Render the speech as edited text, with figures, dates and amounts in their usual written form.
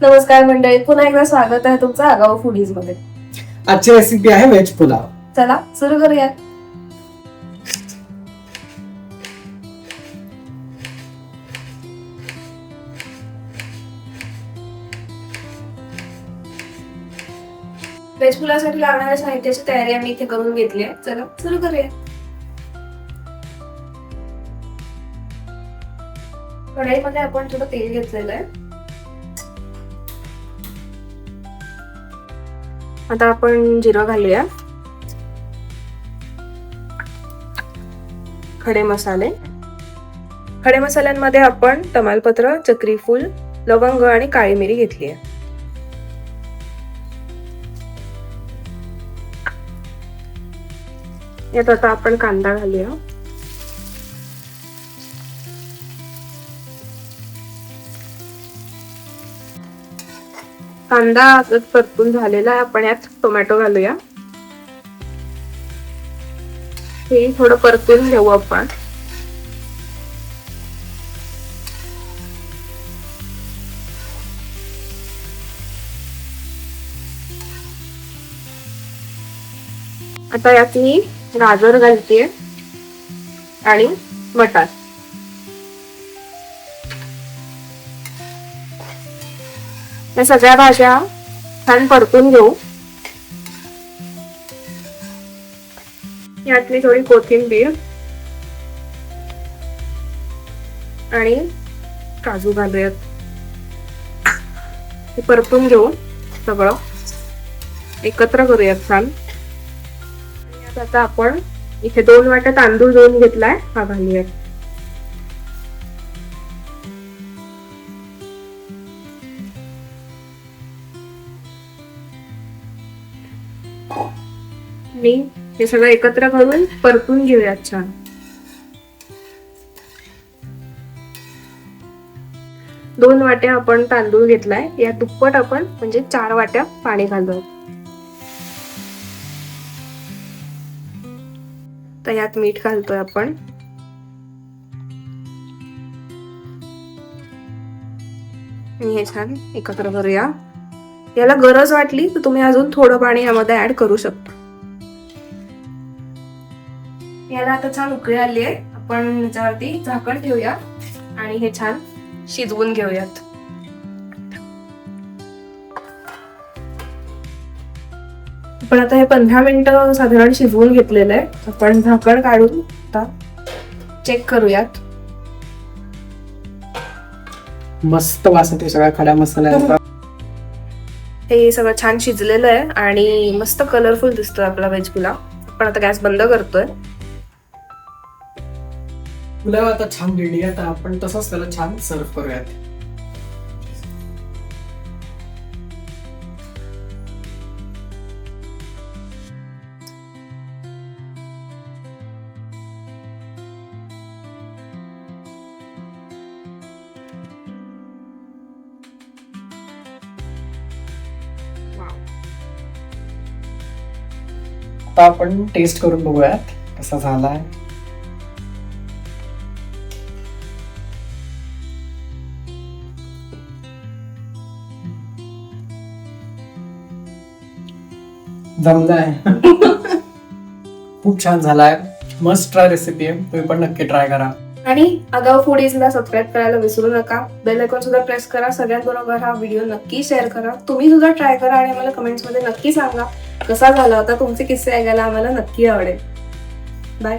नमस्कार मंडळी, पुन्हा एकदा स्वागत आहे तुमचं आगाऊ फूडीज मध्ये. आजची रेसिपी आहे व्हेज पुलाव. चला सुरू करूया. व्हेज पुलावसाठी लागणाऱ्या साहित्याची तयारी आम्ही इथे करून घेतली आहे. चला सुरू करूया. कढईमध्ये आपण थोडं तेल घेतलेलं आहे. आता आपण जिरं घालूया. खडे मसाले. खडे मसाल्यांमध्ये आपण तमालपत्र, चक्री फूल, लवंग आणि काळी मिरी घेतली आहे. यात आता आपण कांदा घालूया. कांदा परतून झालेला आहे. आपण यात टोमॅटो घालूया. हे थोडं परतून घेऊ आपण. आता यात मी गाजर घालतेय आणि मटार. या सगळ्या भाज्या छान परतून घेऊ. यात मी थोडी कोथिंबीर आणि काजू घालूयात. हे परतून घेऊ. सगळं एकत्र करूयात छान. यात आता आपण इथे 2 वाट्या तांदूळ धुवून घेतलाय, हा घालूयात. आणि हे सगळं एकत्र करून परतून घेऊयात छान. दोन वाट्या आपण तांदूळ घेतलाय, या दुप्पट आपण म्हणजे 4 वाट्या पाणी घालूया. तर यात मीठ घालतोय आपण. आणि हे छान एकत्र करूया. याला गरज वाटली तर तुम्ही अजून थोडं पाणी यामध्ये ऍड करू शकता. याला आता छान उकळी आली आहे. आपण याच्यावरती झाकण ठेवूया आणि हे छान शिजवून घेऊयात. आपण आता हे 15 मिनिटं साधारण शिजवून घेतलेलं आहे. आपण झाकण काढून आता चेक करूयात. मस्त वास येते सगळ्या खड्या मसाल्याचा. हे सगळं छान शिजलेलं आहे आणि मस्त कलरफुल दिसतोय आपला व्हेज पुलाव. आपण आता गॅस बंद करतोय. पुलाव आता छान रेडी आहे, तर आपण तसंच त्याला छान सर्व करूयात. आता आपण टेस्ट करून बघूयात कसा झालाय. जमलाय. खूप छान झालाय. मस्ट ट्राय रेसिपी आहे, तुम्ही पण नक्की ट्राय करा. आणि आगाऊ फूडीजला सबस्क्राईब करायला विसरू नका. बेल आयकॉन सुद्धा प्रेस करा. सगळ्यांबरोबर हा व्हिडिओ नक्की शेअर करा. तुम्ही सुद्धा ट्राय करा आणि आम्हाला कमेंट्स मध्ये नक्की सांगा कसा झाला होता. तुमचे किस्से ऐकायला आम्हाला नक्की आवडेल. बाय.